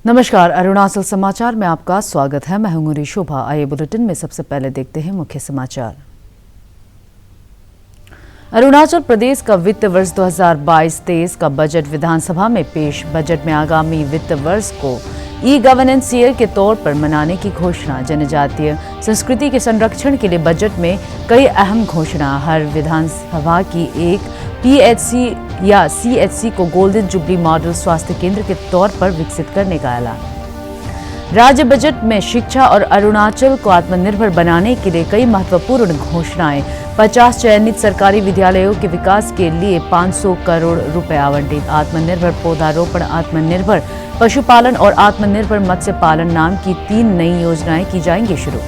नमस्कार, अरुणाचल समाचार में आपका स्वागत है। मैं हूं शोभा। आइए बुलेटिन में सबसे पहले देखते हैं मुख्य समाचार। अरुणाचल प्रदेश का वित्त वर्ष 2022-23 का बजट विधानसभा में पेश। बजट में आगामी वित्त वर्ष को ई गवर्नेंस ईयर के तौर पर मनाने की घोषणा। जनजातीय संस्कृति के संरक्षण के लिए बजट में कई अहम घोषणा। हर विधानसभा की एक पीएचसी या सीएचसी को गोल्डन जुबली मॉडल स्वास्थ्य केंद्र के तौर पर विकसित करने का ऐलान। राज्य बजट में शिक्षा और अरुणाचल को आत्मनिर्भर बनाने के लिए कई महत्वपूर्ण घोषणाएं। 50 चयनित सरकारी विद्यालयों के विकास के लिए 500 करोड़ रुपए आवंटित। आत्मनिर्भर पौधारोपण, आत्मनिर्भर पशुपालन और आत्मनिर्भर मत्स्य पालन नाम की 3 नई योजनाएं की जाएंगी शुरू।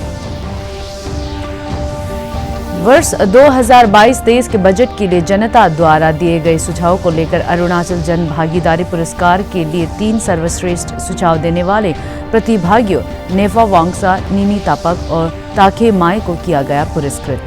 वर्ष 2022-23 के बजट के लिए जनता द्वारा दिए गए सुझाव को लेकर अरुणाचल जन भागीदारी पुरस्कार के लिए 3 सर्वश्रेष्ठ सुझाव देने वाले प्रतिभागियों नेफा वांगसा, नीनी तापक और ताखे माई को किया गया पुरस्कृत।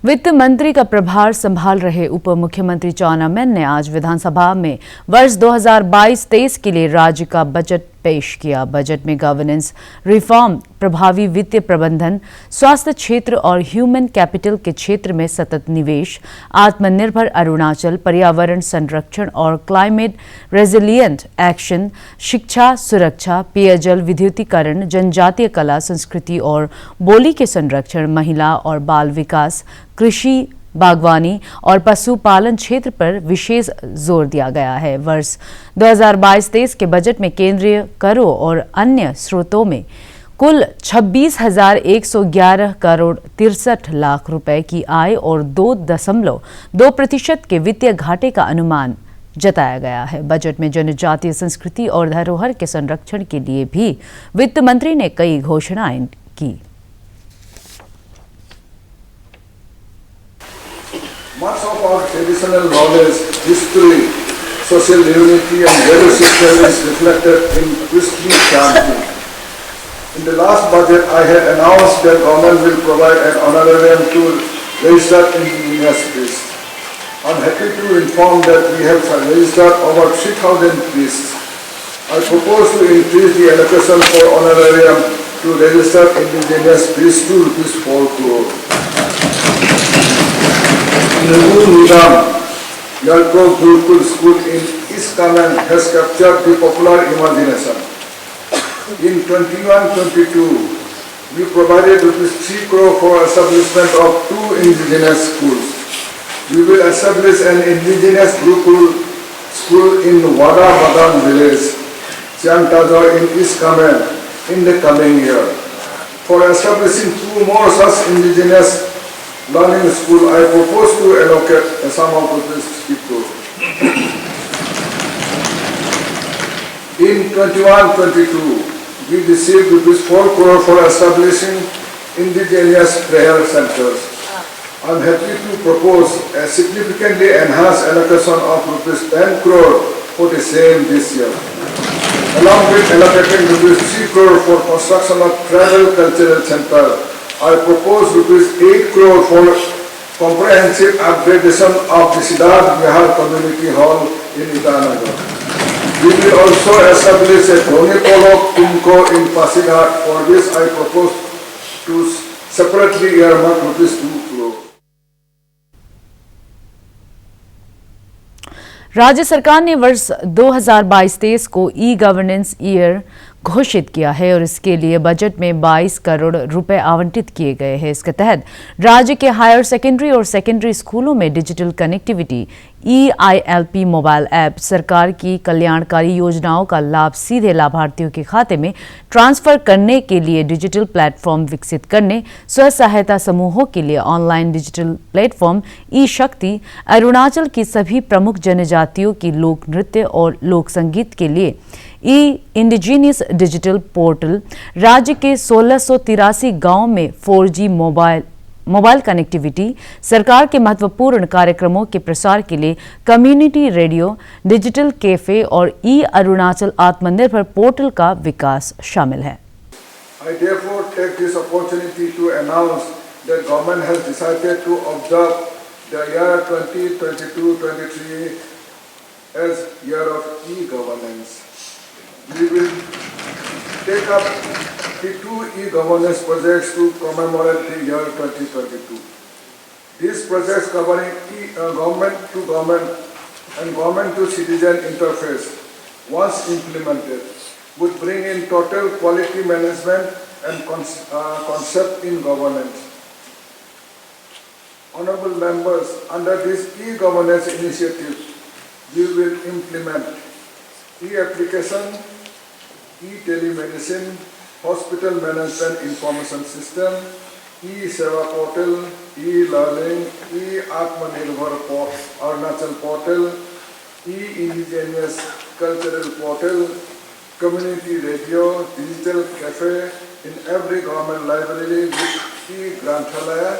वित्त मंत्री का प्रभार संभाल रहे उप मुख्यमंत्री चाउना मेन ने आज विधानसभा में वर्ष 2022-23 के लिए राज्य का बजट पेश किया। बजट में गवर्नेंस रिफॉर्म, प्रभावी वित्तीय प्रबंधन, स्वास्थ्य क्षेत्र और ह्यूमन कैपिटल के क्षेत्र में सतत निवेश, आत्मनिर्भर अरुणाचल, पर्यावरण संरक्षण और क्लाइमेट रेजिलिएंट एक्शन, शिक्षा सुरक्षा, पेयजल विद्युतीकरण, जनजातीय कला संस्कृति और बोली के संरक्षण, महिला और बाल विकास, कृषि, बागवानी और पशुपालन क्षेत्र पर विशेष जोर दिया गया है। वर्ष 2022-23 के बजट में केंद्रीय करों और अन्य स्रोतों में कुल 26,111 करोड़ 63 लाख रुपए की आय और 2.2% के वित्तीय घाटे का अनुमान जताया गया है। बजट में जनजातीय संस्कृति और धरोहर के संरक्षण के लिए भी वित्त मंत्री ने कई घोषणाएं की। Much of our traditional knowledge, history, social unity and value system is reflected in priestly chanting. In the last budget, I had announced that government will provide an honorarium to registered indigenous priests. I am happy to inform that we have registered over 3,000 priests. I propose to increase the allocation for honorarium to registered indigenous priests to ₹4 crore. Nirgul Nidam Yalko Gurukul School in East Kamen has captured the popular imagination. In 21-22, we provided ₹3 crore for establishment of 2 indigenous schools. We will establish an indigenous Gurukul school in Wada Badan village, Chiangtajo in East Kamen in the coming year. For establishing 2 more such indigenous learning school, I propose to allocate a sum of ₹3 crore. In 21-22, we received ₹4 crore for establishing indigenous prayer centers. I am happy to propose a significantly enhanced allocation of ₹10 crore for the same this year. Along with allocating ₹3 crore for construction of tribal cultural center, I propose ₹8 crore for comprehensive upgradation of the Siddharth Vihar Community Hall in Itanagar. We will also establish a Dhoni Polo Kumko in Pasighat, for which I propose to separately earmark ₹2 crore. राज्य सरकार ने वर्ष 2022-23 को e governance year घोषित किया है और इसके लिए बजट में 22 करोड़ रुपए आवंटित किए गए हैं। इसके तहत राज्य के हायर सेकेंडरी और सेकेंडरी स्कूलों में digital connectivity, EILP mobile app, सरकार की कल्याणकारी योजनाओं का लाभ सीधे लाभार्थियों के खाते में ट्रांसफर करने के लिए डिजिटल प्लेटफॉर्म विकसित करने, स्व सहायता समूहों के लिए ऑनलाइन डिजिटल प्लेटफॉर्म ई शक्ति, अरुणाचल की सभी प्रमुख जनजातियों की लोक नृत्य और लोक संगीत के लिए ई इंडिजीनियस डिजिटल पोर्टल, राज्य के 1683 गांवों में 4G मोबाइल कनेक्टिविटी, सरकार के महत्वपूर्ण कार्यक्रमों के प्रसार के लिए कम्युनिटी रेडियो, डिजिटल कैफे और ई अरुणाचल आत्मनिर्भर पोर्टल का विकास शामिल है। I therefore take this opportunity to announce that government has decided to observe the year 2022-23 as year of e-governance. We will take up the 2 e-governance projects to commemorate the year 2022. These projects covering government to government and government to citizen interface, once implemented, would bring in total quality management and concept in governance. Honorable members, under this e-governance initiative, we will implement e-application, e-telemedicine, hospital management information system, e-Seva portal, e-learning, e-Atmanirbhar Arunachal portal, e-indigenous cultural portal, community radio, digital cafe in every government library with e-Granthalaya,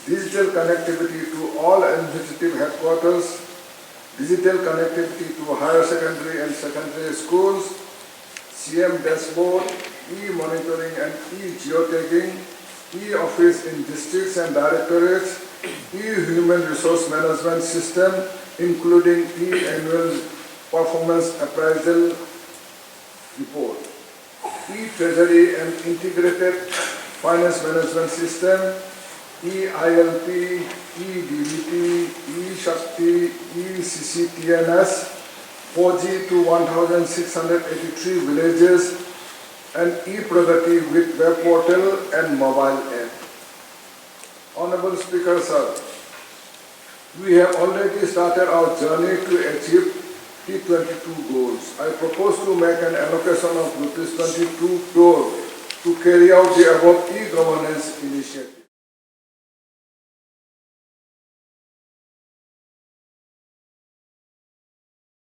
digital connectivity to all administrative headquarters, digital connectivity to higher secondary and secondary schools, CM dashboard, e-monitoring and e-geotagging, e-office in districts and directorates, e-human resource management system, including e-annual performance appraisal report, e-treasury and integrated finance management system, e-ILP, e-DBT, e-Shakti, e-CCTNS, 4G to 1,683 villages, and e-Pragati with web portal and mobile app. Honorable Speaker, sir, we have already started our journey to achieve T22 goals. I propose to make an allocation of rupees 22 crore to carry out the above e-governance initiative.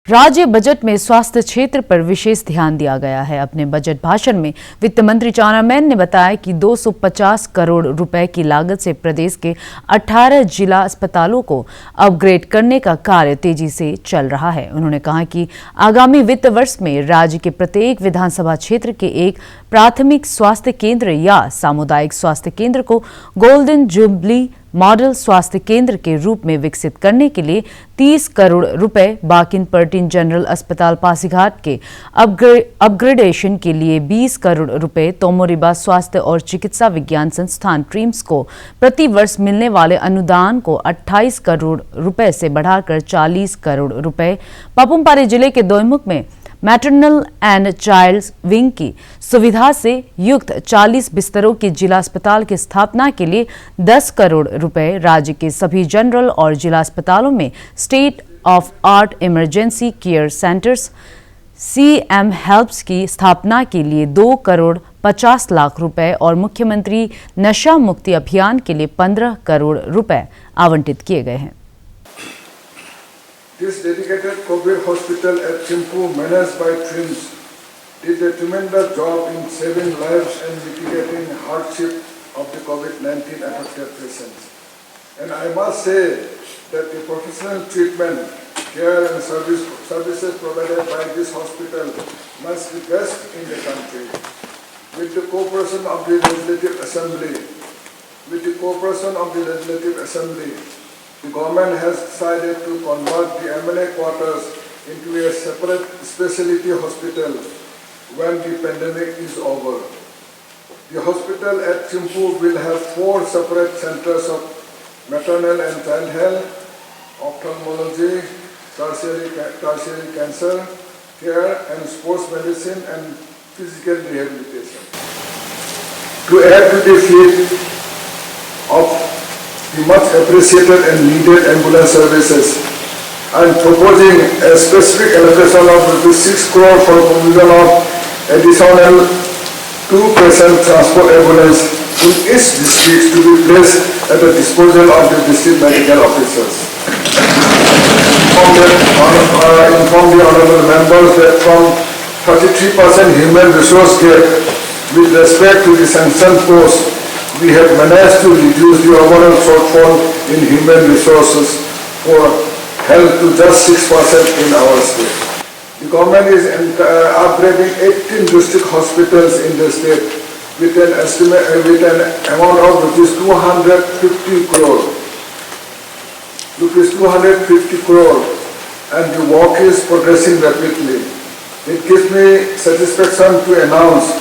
राज्य budget में स्वास्थ्य क्षेत्र पर विशेष ध्यान दिया गया है। अपने बजट भाषण में वित्त मंत्री चाउना मैन ने बताया कि 250 करोड़ रुपए की लागत से प्रदेश के 18 जिला अस्पतालों को अपग्रेड करने का कार्य तेजी से चल रहा है। उन्होंने कहा कि आगामी वित्त वर्ष में राज्य के प्रत्येक विधानसभा क्षेत्र के एक प्राथमिक स्वास्थ्य केंद्र या सामुदायिक स्वास्थ्य केंद्र को गोल्डन जुबली मॉडल स्वास्थ्य केंद्र के रूप में विकसित करने के लिए 30 करोड़ रुपए, बाकिन पर्टिन जनरल अस्पताल पासीघाट के अपग्रेडेशन के लिए 20 करोड़ रुपए, तोमोरिबा स्वास्थ्य और चिकित्सा विज्ञान संस्थान ट्रिम्स को प्रति वर्ष मिलने वाले अनुदान को 28 करोड़ रुपए से बढ़ाकर 40 करोड़ रुपए, पापुमपारे जिले के दोईमुख में मैटरनल एंड चाइल्ड विंग की सुविधा से युक्त 40 बिस्तरों के जिला अस्पताल की स्थापना के लिए 10 करोड़ रुपए, राज्य के सभी जनरल और जिला अस्पतालों में state of art emergency care centres CM helps की स्थापना के लिए 2 करोड़ 50 लाख रुपए और मुख्यमंत्री नशा मुक्ति अभियान के लिए 15 करोड़ रुपए आवंटित किए गए हैं। This dedicated COVID hospital at Chimpu, managed by TRIMS, did a tremendous job in saving lives and mitigating hardship of the COVID-19 affected patients. And I must say that the professional treatment, care and services provided by this hospital must be best in the country. With the cooperation of the Legislative Assembly, the government has decided to convert the MNA quarters into a separate specialty hospital when the pandemic is over. The hospital at Chimpu will have 4 separate centers of maternal and child health, ophthalmology, tertiary cancer care and sports medicine and physical rehabilitation. To add to the fleet of the much appreciated and needed ambulance services, I am proposing a specific allocation of 6 crore for provision of additional 2 patient transport ambulance in each district to be placed at the disposal of the district medical officers. Inform the honorable members that from 33% human resource gap with respect to the sanctioned post, we have managed to reduce the overall shortfall in human resources for health to just 6% in our state. The government is upgrading 18 district hospitals in the state with an amount of rupees 250 crore. rupees 250 crore, and the work is progressing rapidly. It gives me satisfaction to announce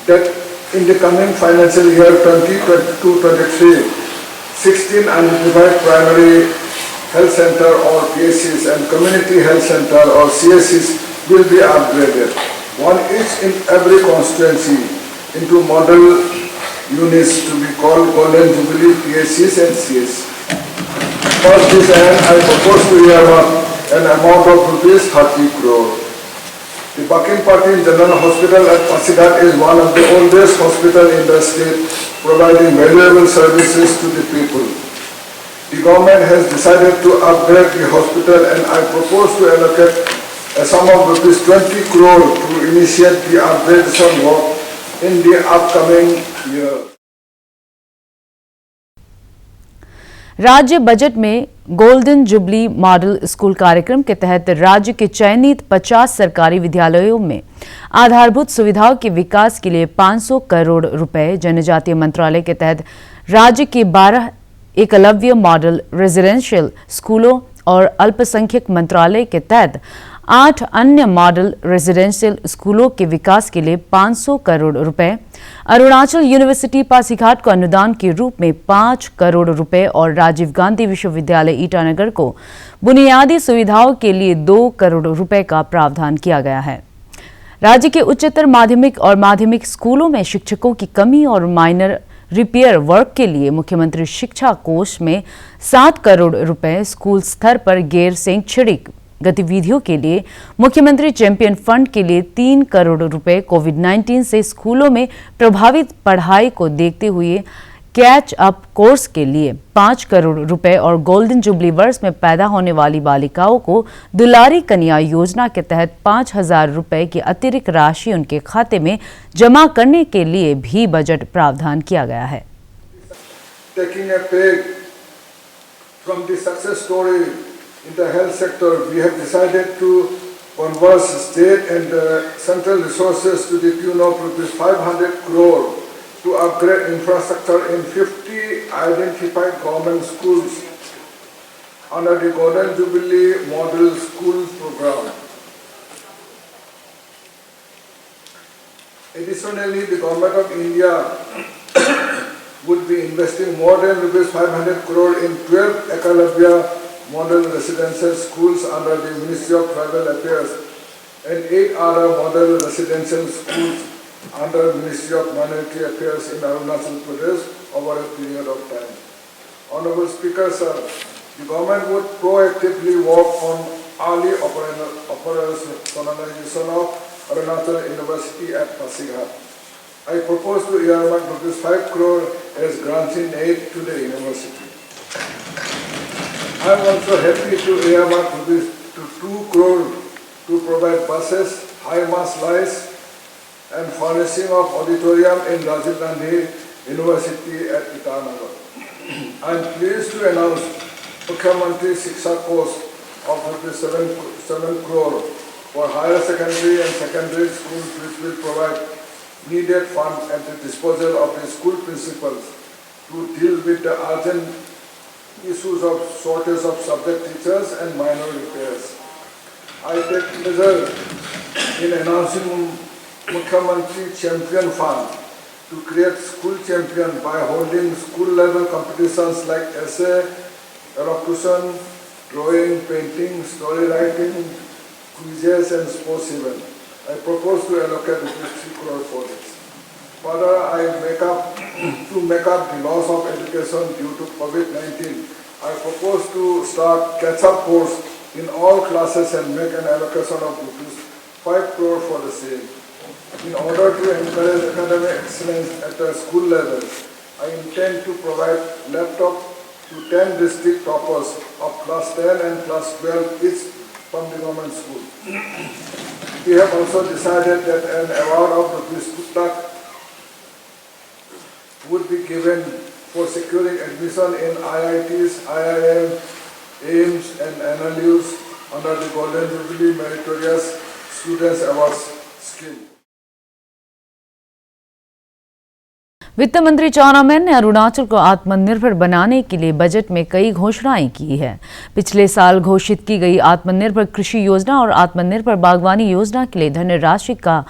that in the coming financial year 2022-23, 16 identified primary health center or PSCs and community health center or CSCs will be upgraded, one each in every constituency, into model units to be called Golden Jubilee PSCs and CSCs. For this end, I propose to earmark an amount of rupees 30 crore. The Bakin Patil General Hospital at Pasighat is one of the oldest hospitals in the state, providing valuable services to the people. The government has decided to upgrade the hospital, and I propose to allocate a sum of rupees 20 crore to initiate the upgradation work in the upcoming year. राज्य budget में golden jubilee model school कार्यक्रम के तहत राज्य के चयनित 50 सरकारी विद्यालयों में आधारभूत सुविधाओं के विकास के लिए 500 करोड़ रुपए, जनजातीय मंत्रालय के तहत राज्य के 12 एकलव्य मॉडल रेजिडेंशियल स्कूलों और अल्पसंख्यक मंत्रालय के तहत 8 अन्य मॉडल रेजिडेंशियल स्कूलों के विकास के लिए 500 करोड़ रुपए, अरुणाचल यूनिवर्सिटी पासीघाट को अनुदान के रूप में 5 करोड़ रुपए और राजीव गांधी विश्वविद्यालय ईटानगर को बुनियादी सुविधाओं के लिए 2 करोड़ रुपए का प्रावधान किया गया है। राज्य के उच्चतर माध्यमिक और माध्यमिक स्कूलों में शिक्षकों की कमी और माइनर रिपेयर वर्क के लिए मुख्यमंत्री शिक्षा कोष में 7 करोड़ रुपए, स्कूल स्तर पर गैर शैक्षणिक गतिविधियों के लिए मुख्यमंत्री चैंपियन फंड के लिए 3 करोड़ रुपए, कोविड-19 से स्कूलों में प्रभावित पढ़ाई को देखते हुए कैच अप कोर्स के लिए 5 करोड़ रुपए और गोल्डन जुबली वर्ष में पैदा होने वाली बालिकाओं को दुलारी कन्या योजना के तहत 5,000 रुपए की अतिरिक्त राशि उनके खाते में जमा करने के लिए भी बजट प्रावधान किया गया है। Taking a peg from the success story in the health sector, we have decided to converse state and central resources to the tune of rupees 500 crore to upgrade infrastructure in 50 identified government schools under the Golden Jubilee Model School Program. Additionally, the Government of India would be investing more than rupees 500 crore in 12 Ekalavya model residential schools under the Ministry of Tribal Affairs and 8 other model residential schools under Ministry of Minority Affairs in Arunachal Pradesh over a period of time. Honorable Speaker, sir, the government would proactively work on early operationalization of Arunachal University at Pasighat. I propose to earmark rupees 5 crore as granting aid to the university. I am also happy to earmark rupees 2 crore to provide buses, high mass lights, and furnishing of auditorium in Rajiv Gandhi University at Itanagar. I am pleased to announce Mukhyamantri Shiksha Kosh of rupees 7 crore for higher secondary and secondary schools, which will provide needed funds at the disposal of the school principals to deal with the urgent issues of shortage of subject teachers and minor repairs. I take pleasure in announcing Mukhyamantri Champion Fund to create school champion by holding school level competitions like essay, elocution, drawing, painting, story writing, quizzes and sports event. I propose to allocate 3 crore for this. Further, to make up the loss of education due to COVID-19, I propose to start catch-up course in all classes and make an allocation of rupees 5 crore for the same. In order to encourage academic excellence at the school level, I intend to provide laptop to 10 district toppers of class 10 and class 12 each from the government school. We have also decided that an award of rupees 2 lakh would be given for securing admission in IITs, IIM, AIMS and NLUs under the Golden Jubilee Meritorious Students Awards scheme. वित्त मंत्री चाउना मैन ने अरुणाचल को आत्मनिर्भर बनाने के लिए budget में कई घोषणाएं की है। पिछले साल घोषित की गई आत्मनिर्भर कृषि योजना और आत्मनिर्भर बागवानी योजना के लिए धनराशि का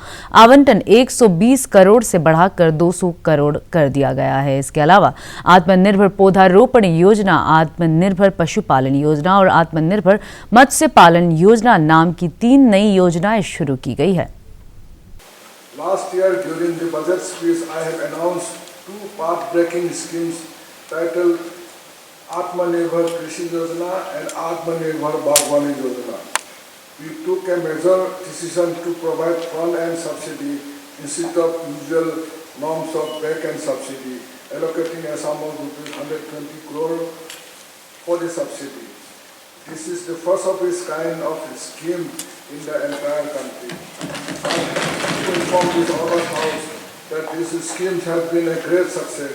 आवंटन 120 करोड़ से बढ़ाकर 200 करोड़ कर दिया गया है। इसके अलावा आत्मनिर्भर पौधारोपण योजना, आत्मनिर्भर पशुपालन योजना और आत्मनिर्भर मत्स्य पालन योजना नाम की 3 नई योजनाएं शुरू की गई है। Last year, during the budget speech, I have announced 2 path-breaking schemes titled Atmanirbhar Krishi Yojana and Atmanirbhar Bagwani Yojana. We took a major decision to provide front-end subsidy instead of usual norms of back-end subsidy, allocating a sum of ₹120 crore for the subsidy. This is the first of its kind of scheme in the entire country. To inform this August House that these schemes have been a great success.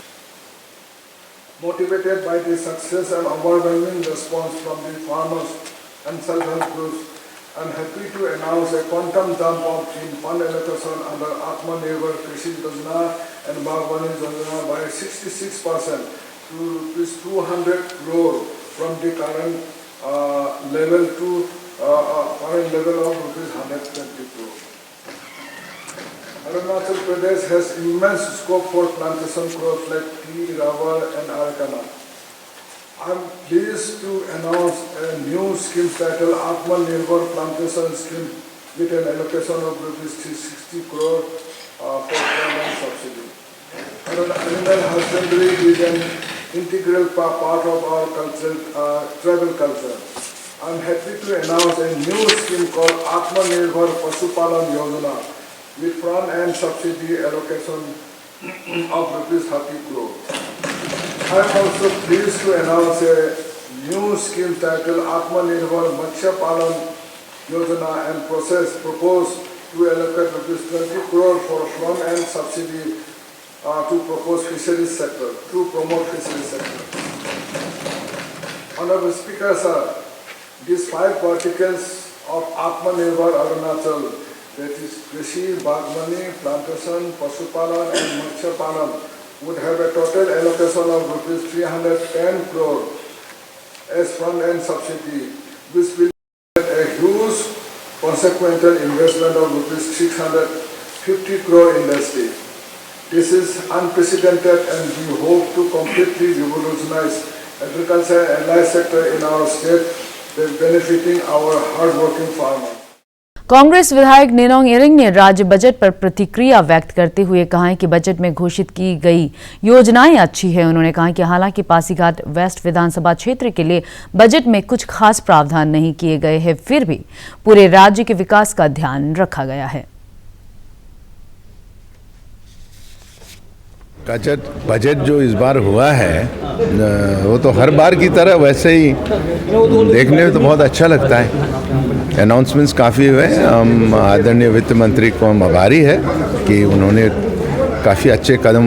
Motivated by the success and overwhelming response from the farmers and self-help groups, I am happy to announce a quantum jump of in fund allocation under Atmanirbhar Krishi Yojana and Bagwani Yojana by 66% to ₹200 crore from the current level to current level of ₹120 crore. Arunachal Pradesh has immense scope for plantation crops like tea, rubber and areca. I am pleased to announce a new scheme titled Atmanirbhar Plantation Scheme with an allocation of ₹360 crore for land subsidy. Animal husbandry is an integral part of our tribal culture. I am happy to announce a new scheme called Atmanirbhar Pashupalan Yojana with front-end subsidy allocation of ₹30 crore. I am also pleased to announce a new scheme titled Atmanirbhar Matsya Palan Yojana and propose to allocate ₹20 crore for front-end subsidy to promote fisheries sector. Honorable Speaker, sir, these 5 verticals of Atmanirbhar Arunachal, that is Krishi, Bagwani, Plantation, Pashupalan and Matsya Palan, would have a total allocation of ₹310 crore as front-end subsidy, which will be a huge consequential investment of ₹650 crore industry. This is unprecedented and we hope to completely revolutionize agriculture and allied sector in our state, benefiting our hard-working farmers. Congress विधायक निनोंग इरिंग ने राज्य budget पर प्रतिक्रिया व्यक्त करते हुए कहा है कि बजट में घोषित की गई योजनाएं अच्छी है। उन्होंने कहा कि हालांकि पासीघाट वेस्ट विधानसभा क्षेत्र के लिए बजट में कुछ खास प्रावधान नहीं किए गए हैं, फिर भी पूरे राज्य के विकास का ध्यान रखा गया है। बजट जो इस बार हुआ है वो तो हर बार की तरह वैसे ही देखने में तो बहुत अच्छा लगता है। अनाउंसमेंट्स काफ़ी हुए। हम आदरणीय वित्त मंत्री को हम आभारी है कि उन्होंने काफ़ी अच्छे कदम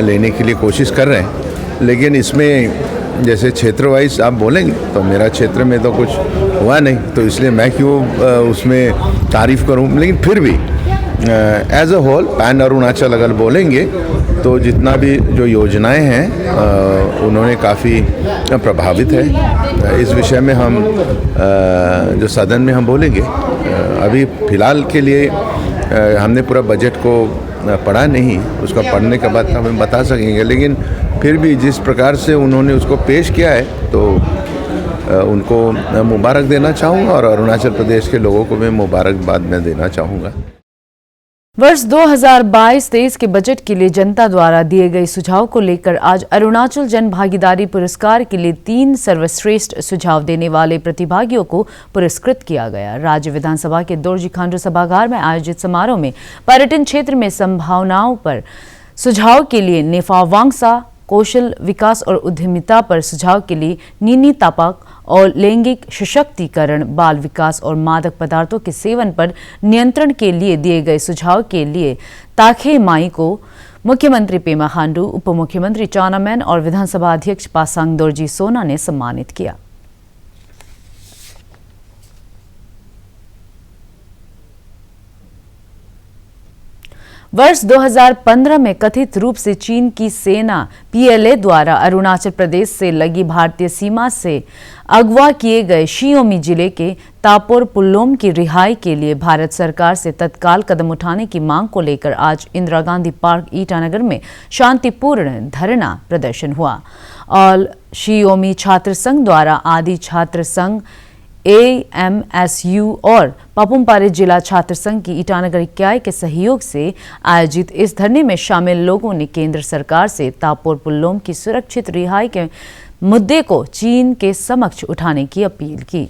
लेने के लिए कोशिश कर रहे हैं। लेकिन इसमें जैसे क्षेत्र वाइज आप बोलेंगे तो मेरा क्षेत्र में तो कुछ हुआ नहीं, तो इसलिए मैं क्यों उसमें तारीफ़ करूं। लेकिन फिर भी as a whole pan Arunachal अगर बोलेंगे तो जितना भी जो योजनाएं हैं उन्होंने काफ़ी प्रभावित है। इस विषय में हम जो सदन में हम बोलेंगे। अभी फ़िलहाल के लिए हमने पूरा बजट को पढ़ा नहीं, उसका पढ़ने के बाद हम बता सकेंगे। लेकिन फिर भी जिस प्रकार से उन्होंने उसको पेश किया है तो उनको मुबारक देना चाहूँगा और अरुणाचल प्रदेश के लोगों को मैं मुबारकबाद में देना चाहूँगा। वर्ष 2022-23 के बजट के लिए जनता द्वारा दिए गए सुझाव को लेकर आज अरुणाचल जन भागीदारी पुरस्कार के लिए 3 सर्वश्रेष्ठ सुझाव देने वाले प्रतिभागियों को पुरस्कृत किया गया। राज्य विधानसभा के दोरजी खांडू सभागार में आयोजित समारोह में पर्यटन क्षेत्र में संभावनाओं पर सुझाव के लिए नेफा वांगसा, कौशल विकास और उद्यमिता पर सुझाव के लिए नीनी तापाक और लैंगिक सशक्तिकरण, बाल विकास और मादक पदार्थों के सेवन पर नियंत्रण के लिए दिए गए सुझाव के लिए ताखे माई को मुख्यमंत्री पेमा खांडू, उप मुख्यमंत्री चाउना मैन और विधानसभा अध्यक्ष पासांग दोरजी सोना ने सम्मानित किया। वर्ष 2015 में कथित रूप से चीन की सेना PLA द्वारा अरुणाचल प्रदेश से लगी भारतीय सीमा से अगवा किए गए शियोमी जिले के तापोर पुल्लोम की रिहाई के लिए भारत सरकार से तत्काल कदम उठाने की मांग को लेकर आज इंदिरा गांधी पार्क ईटानगर में शांतिपूर्ण धरना प्रदर्शन हुआ। ऑल शियोमी छात्र संघ द्वारा आदि छात्र संघ AMSU और पापुमपारे जिला छात्र संघ की ईटानगर इकाई के सहयोग से आयोजित इस धरने में शामिल लोगों ने केंद्र सरकार से तापोर पुल्लोम की सुरक्षित रिहाई के मुद्दे को चीन के समक्ष उठाने की अपील की।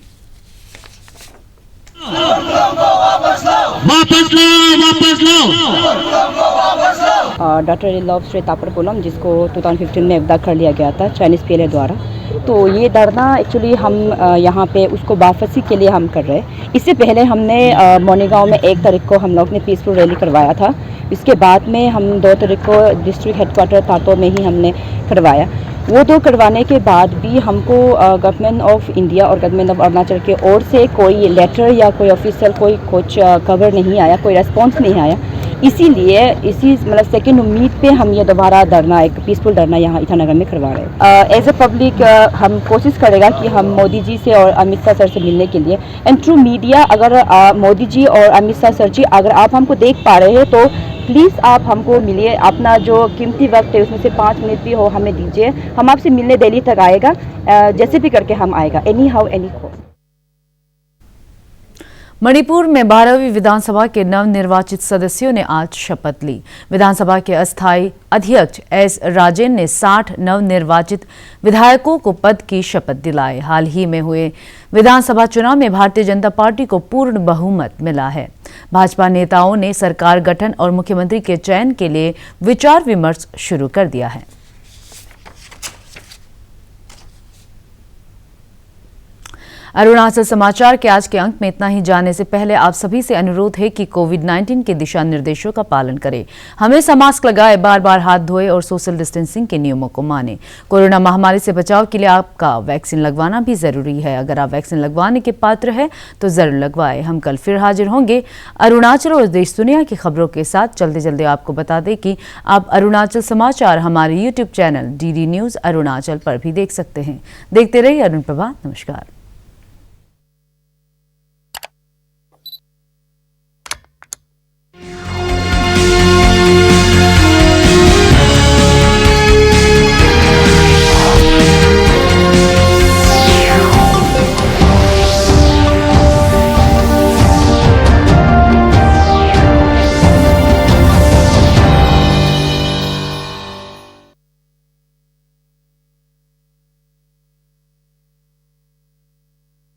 डॉक्टर रिलॉव श्री तापर पुल्लोम जिसको 2015 में अब्दा कर लिया गया था चाइनीज़ PLA द्वारा। तो ये धरना एक्चुअली हम यहाँ पे उसको वापसी के लिए हम कर रहे हैं। इससे पहले हमने मोनीगांव में 1 तारीख को हम लोग ने पीसफुल रैली करवाया था। इसके बाद में हम 2 तारीख को डिस्ट्रिक्ट हेडक्वार्टर तातो में ही हमने करवाया। वो 2 करवाने के बाद भी हमको गवर्नमेंट ऑफ इंडिया और गवर्नमेंट ऑफ अरुणाचल के ओर से कोई लेटर या कोई ऑफिशियल कोई कुछ कवर नहीं आया, कोई रेस्पॉन्स नहीं आया। इसीलिए इसी मतलब सेकेंड उम्मीद पे हम ये दोबारा धरना, एक पीसफुल धरना यहाँ ईटानगर में करवा रहे हैं। एज ए पब्लिक हम कोशिश करेगा कि हम मोदी जी से और अमित शाह सर से मिलने के लिए एंड थ्रू मीडिया अगर मोदी जी और अमित शाह सर जी अगर आप हमको देख पा रहे हैं तो प्लीज़ आप हमको मिलिए। अपना जो कीमती वक्त है उसमें से 5 मिनट भी हो हमें दीजिए। हम आपसे मिलने दिल्ली तक आएगा, जैसे भी करके हम आएगा, any how any cost. Manipur में 12वीं विधानसभा के नवनिर्वाचित सदस्यों ने आज शपथ ली। विधानसभा के अस्थायी अध्यक्ष S राजेन ने 60 नवनिर्वाचित विधायकों को पद की शपथ दिलाई। हाल ही में हुए विधानसभा चुनाव में भारतीय जनता पार्टी को पूर्ण बहुमत मिला है। भाजपा नेताओं ने सरकार गठन और मुख्यमंत्री के चयन के लिए विचार विमर्श शुरू कर दिया है। अरुणाचल समाचार के आज के अंक में इतना ही। जाने से पहले आप सभी से अनुरोध है कि कोविड-19 के दिशा निर्देशों का पालन करें। हमेशा मास्क लगाए, बार बार हाथ धोए और सोशल डिस्टेंसिंग के नियमों को माने। कोरोना महामारी से बचाव के लिए आपका वैक्सीन लगवाना भी जरूरी है। अगर आप वैक्सीन लगवाने के पात्र है तो जरूर लगवाएं। हम कल फिर हाजिर होंगे अरुणाचल और देश दुनिया की खबरों के साथ। जल्दी जल्दी आपको बता दें कि आप अरुणाचल समाचार हमारे YouTube channel DD news Arunachal पर भी देख सकते हैं। देखते रहिए अरुण प्रभा। नमस्कार।